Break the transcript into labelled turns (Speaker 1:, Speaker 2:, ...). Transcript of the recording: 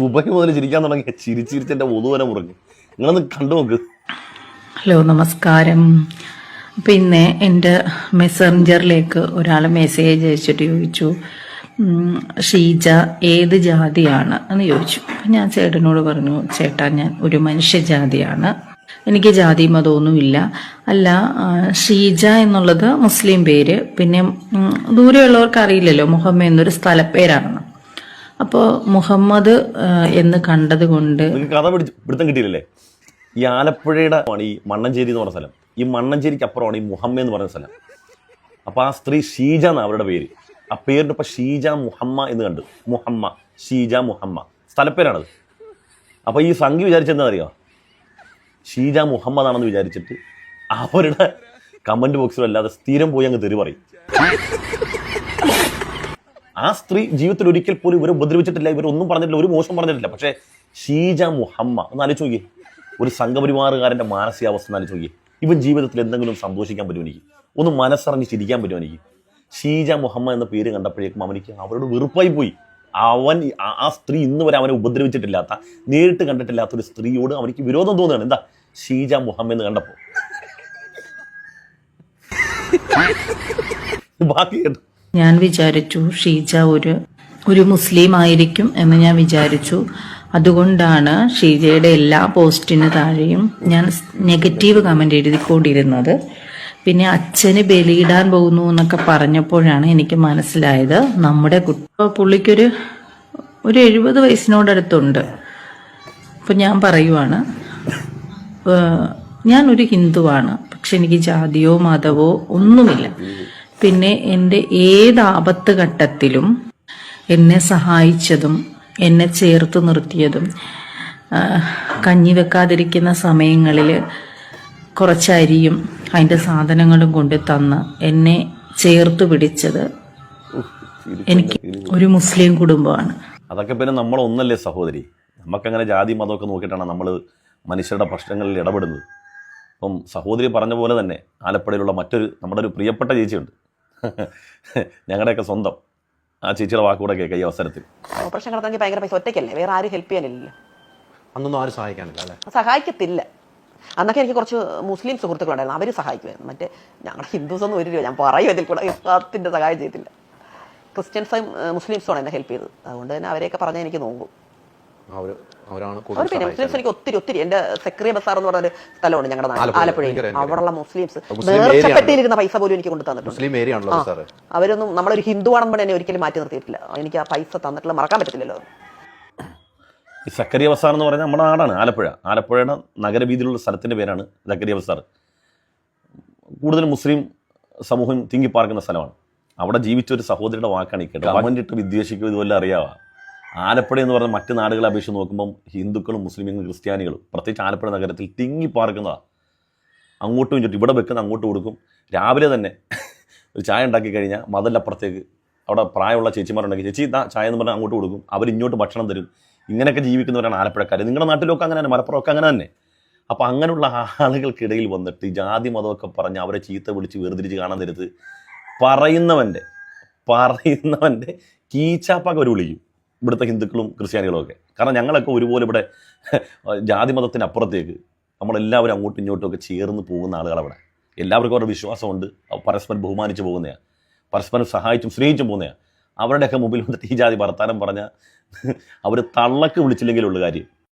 Speaker 1: സുബഹി മുതൽ ചിരിക്കാൻ തുടങ്ങി, ചിരിച്ചിരിച്ചെൻ്റെ ഒതുവരെ മുറിഞ്ഞു. നിങ്ങളൊന്ന് കണ്ടു നോക്ക്.
Speaker 2: ഹലോ, നമസ്കാരം. പിന്നെ എൻ്റെ മെസ്സഞ്ചറിലേക്ക് ഒരാൾ മെസ്സേജ് അയച്ചിട്ട് ചോദിച്ചു, ഷീജ ഏത് ജാതിയാണ് എന്ന് ചോദിച്ചു. ഞാൻ ചേട്ടനോട് പറഞ്ഞു, ചേട്ടാ ഞാൻ ഒരു മനുഷ്യജാതിയാണ്, എനിക്ക് ജാതി മതമൊന്നുമില്ല. അല്ല, ഷീജ എന്നുള്ളത് മുസ്ലിം പേര്, പിന്നെ ദൂരെയുള്ളവർക്ക് അറിയില്ലല്ലോ മുഹമ്മദ് എന്നൊരു സ്ഥലപ്പേരാണെന്ന്. അപ്പോൾ മുഹമ്മദ് എന്ന് കണ്ടത് കൊണ്ട്
Speaker 1: കഥ പിടുത്തം കിട്ടിയില്ലേ? ഈ ആലപ്പുഴയുടെ ആണ് ഈ മണ്ണഞ്ചേരി എന്ന് പറഞ്ഞ സ്ഥലം. ഈ മണ്ണഞ്ചേരിക്ക് അപ്പുറമാണ് ഈ മുഹമ്മ എന്ന് പറയുന്ന സ്ഥലം. അപ്പോൾ ആ സ്ത്രീ ഷീജ എന്നാണ് അവരുടെ പേര്. ആ പേരിൻ്റെ ഇപ്പം ഷീജ മുഹമ്മ എന്ന് കണ്ടു. മുഹമ്മ, ഷീജ മുഹമ്മ സ്ഥലപ്പേരാണത്. അപ്പോൾ ഈ സംഘി വിചാരിച്ചെന്താ അറിയാം, ഷീജ മുഹമ്മദ് ആണെന്ന് വിചാരിച്ചിട്ട് അവരുടെ കമൻറ്റ് ബോക്സിലും അല്ലാതെ സ്ഥിരം പോയി അങ്ങ് തെറി പറയും. ആ സ്ത്രീ ജീവിതത്തിൽ ഒരിക്കൽ പോലും ഇവരെ ഉപദ്രവിച്ചിട്ടില്ല, ഇവരൊന്നും പറഞ്ഞിട്ടില്ല, ഒരു മോശം പറഞ്ഞിട്ടില്ല. പക്ഷേ ഷീജ മുഹമ്മ ഒന്ന് ആലോചിച്ച് നോക്കിയേ, ഒരു സംഘപരിവാറുകാരൻ്റെ മാനസികാവസ്ഥ ഒന്ന് ആലോചിച്ച് നോക്കിയേ. ഇവൻ ജീവിതത്തിൽ എന്തെങ്കിലും സന്തോഷിക്കാൻ പറ്റുമോ, എനിക്ക് ഒന്ന് മനസ്സറിഞ്ഞ് ചിരിക്കാൻ പറ്റുമോ എനിക്ക്? ഷീജ മുഹമ്മ എന്ന പേര് കണ്ടപ്പോഴേക്കും അവനിക്ക് അവരോട് വെറുപ്പായി പോയി. ആ സ്ത്രീ ഇന്ന് വരെ അവനെ ഉപദ്രവിച്ചിട്ടില്ലാത്ത, നേരിട്ട് കണ്ടിട്ടില്ലാത്ത ഒരു സ്ത്രീയോട് അവനിക്ക് വിരോധം തോന്നുകയാണ്. എന്താ, ഷീജ മുഹമ്മ എന്ന് കണ്ടപ്പോൾ. ബാക്കി കേട്ടോ,
Speaker 2: ഞാൻ വിചാരിച്ചു ഷീജ ഒരു മുസ്ലിം ആയിരിക്കും എന്ന് ഞാൻ വിചാരിച്ചു. അതുകൊണ്ടാണ് ഷീജയുടെ എല്ലാ പോസ്റ്റിന് താഴെയും ഞാൻ നെഗറ്റീവ് കമന്റ് എഴുതിക്കൊണ്ടിരുന്നത്. പിന്നെ അച്ഛന് ബലിയിടാൻ പോകുന്നു എന്നൊക്കെ പറഞ്ഞപ്പോഴാണ് എനിക്ക് മനസ്സിലായത് നമ്മുടെ പുള്ളിക്കൊരു 70 വയസ്സിനോടടുത്തുണ്ട്. അപ്പം ഞാൻ പറയുവാണ്, ഞാനൊരു ഹിന്ദുവാണ്, പക്ഷെ എനിക്ക് ജാതിയോ മതമോ ഒന്നുമില്ല. പിന്നെ എൻ്റെ ഏത് ആപത്ത് ഘട്ടത്തിലും എന്നെ സഹായിച്ചതും എന്നെ ചേർത്ത് നിർത്തിയതും, കഞ്ഞി വെക്കാതിരിക്കുന്ന സമയങ്ങളിൽ കുറച്ച് അരിയും അതിൻ്റെ സാധനങ്ങളും കൊണ്ട് തന്ന് എന്നെ ചേർത്ത് പിടിച്ചത് എനിക്ക് ഒരു മുസ്ലിം കുടുംബമാണ്.
Speaker 1: അതൊക്കെ പിന്നെ നമ്മളൊന്നല്ലേ സഹോദരി, നമുക്കങ്ങനെ ജാതി മതമൊക്കെ നോക്കിയിട്ടാണ് നമ്മൾ മനുഷ്യരുടെ പ്രശ്നങ്ങളിൽ ഇടപെടുന്നത്. അപ്പം സഹോദരി പറഞ്ഞ പോലെ തന്നെ ആലപ്പുഴയിലുള്ള നമ്മുടെ ഒരു പ്രിയപ്പെട്ട ചേച്ചിയുണ്ട്, ഞങ്ങളുടെയൊക്കെ സ്വന്തം. ആ ചേച്ചിയുടെ വാക്കുകൂടെ കേൾക്കാം ഈ അവസരത്തിൽ.
Speaker 3: ഓപ്പറേഷൻ നടത്തണമെങ്കിൽ ഭയങ്കര പൈസ, ഒറ്റയ്ക്കല്ലേ, വേറെ ആരും ഹെൽപ്പ് ചെയ്യാനില്ലല്ലോ.
Speaker 4: അന്നൊന്നും ആരും സഹായിക്കാനില്ല അല്ലേ?
Speaker 3: സഹായിക്കത്തില്ല. അന്നൊക്കെ എനിക്ക് കുറച്ച് മുസ്ലിം സുഹൃത്തുക്കളുണ്ടായിരുന്നു, അവർ സഹായിക്കുമായിരുന്നു. മറ്റേ ഞങ്ങളുടെ ഹിന്ദുസ് ഒന്നും ഒരു രൂപ ഞാൻ പറയും ഇതിൽ കൂടെ ഇസ്ലാത്തിൻ്റെ സഹായം ചെയ്തില്ല. ക്രിസ്ത്യൻസും മുസ്ലിംസുമാണ് എന്നെ ഹെൽപ്പ് ചെയ്തത്. അതുകൊണ്ട് തന്നെ അവരെയൊക്കെ പറഞ്ഞാൽ എനിക്ക് നോക്കും.
Speaker 4: അവർ
Speaker 3: പിന്നെ മുസ്ലിംസ് എനിക്ക് ഒത്തിരി എൻ്റെ സെക്രിയ ബസാർ എന്ന് പറഞ്ഞൊരു സ്ഥലമുണ്ട് ഞങ്ങളുടെ ആലപ്പുഴയിൽ. അവിടെയുള്ള മുസ്ലിംസ് നേർച്ചപ്പെട്ടിരിക്കുന്ന പൈസ പോലും എനിക്ക് കൊണ്ട് തന്നിട്ടുണ്ട്. അവരൊന്നും നമ്മളൊരു ഹിന്ദു ആണെന്ന് എന്നെ ഒരിക്കലും മാറ്റി നിർത്തിയിട്ടില്ല. എനിക്ക് ആ പൈസ തന്നിട്ടുള്ള മറക്കാൻ പറ്റത്തില്ലല്ലോ.
Speaker 1: ഈ സക്കരിയ ബസാർ എന്ന് പറഞ്ഞാൽ നമ്മുടെ നാടാണ് ആലപ്പുഴ. ആലപ്പുഴയുടെ നഗരവീതിയിലുള്ള സ്ഥലത്തിൻ്റെ പേരാണ് സക്കരിയ ബസാർ. കൂടുതലും മുസ്ലിം സമൂഹം തിങ്ങിപ്പാർക്കുന്ന സ്ഥലമാണ്. അവിടെ ജീവിച്ച ഒരു സഹോദരിയുടെ വാക്കാണ് ഈ കേട്ടത്. കമന്റിട്ട് വിദ്വേഷിക്കും ഇതുപോലെ അറിയാവാ. ആലപ്പുഴ എന്ന് പറഞ്ഞാൽ മറ്റ് നാടുകളെ അപേക്ഷിച്ച് നോക്കുമ്പം ഹിന്ദുക്കളും മുസ്ലിങ്ങളും ക്രിസ്ത്യാനികളും പ്രത്യേകിച്ച് ആലപ്പുഴ നഗരത്തിൽ തിങ്ങിപ്പാർക്കുന്നതാണ്. അങ്ങോട്ടും ഇങ്ങോട്ടും ഇവിടെ വെക്കുന്ന അങ്ങോട്ട് കൊടുക്കും. രാവിലെ തന്നെ ഒരു ചായ ഉണ്ടാക്കി കഴിഞ്ഞാൽ മതിലപ്പുറത്തേക്ക് അവിടെ പ്രായമുള്ള ചേച്ചിമാരുണ്ടെങ്കിൽ ചേച്ചി ഇതാ ചായ എന്ന് പറഞ്ഞാൽ അങ്ങോട്ട് കൊടുക്കും. അവരിങ്ങോട്ട് ഭക്ഷണം തരും. ഇങ്ങനെയൊക്കെ ജീവിക്കുന്നവരാണ് ആലപ്പുഴക്കാർ. നിങ്ങളുടെ നാട്ടിലൊക്കെ അങ്ങനെ തന്നെ, മലപ്പുറമൊക്കെ അങ്ങനെ തന്നെ. അപ്പോൾ അങ്ങനെയുള്ള ആളുകൾക്കിടയിൽ വന്നിട്ട് ജാതി മതമൊക്കെ പറഞ്ഞ് അവരെ ചീത്ത വിളിച്ച് വേർതിരിച്ച് കാണാൻ തരുത്ത് പറയുന്നവൻ്റെ കീച്ചാപ്പൊക്കെ അവർ വിളിക്കും, ഇവിടുത്തെ ഹിന്ദുക്കളും ക്രിസ്ത്യാനികളും ഒക്കെ. കാരണം ഞങ്ങളൊക്കെ ഒരുപോലെ ഇവിടെ ജാതി മതത്തിനപ്പുറത്തേക്ക് നമ്മളെല്ലാവരും അങ്ങോട്ടും ഇങ്ങോട്ടും ഒക്കെ ചേർന്ന് പോകുന്ന ആളുകളവിടെ. എല്ലാവർക്കും അവരുടെ വിശ്വാസമുണ്ട്, പരസ്പരം ബഹുമാനിച്ച് പോകുന്നതാണ്, പരസ്പരം സഹായിച്ചും സ്നേഹിച്ചും പോകുന്നതാണ്. അവരുടെയൊക്കെ മുമ്പിൽ വന്നിട്ട് ഈ ജാതി വർത്താനം പറഞ്ഞാൽ അവർ തള്ളക്ക് വിളിച്ചില്ലെങ്കിലുള്ള കാര്യം.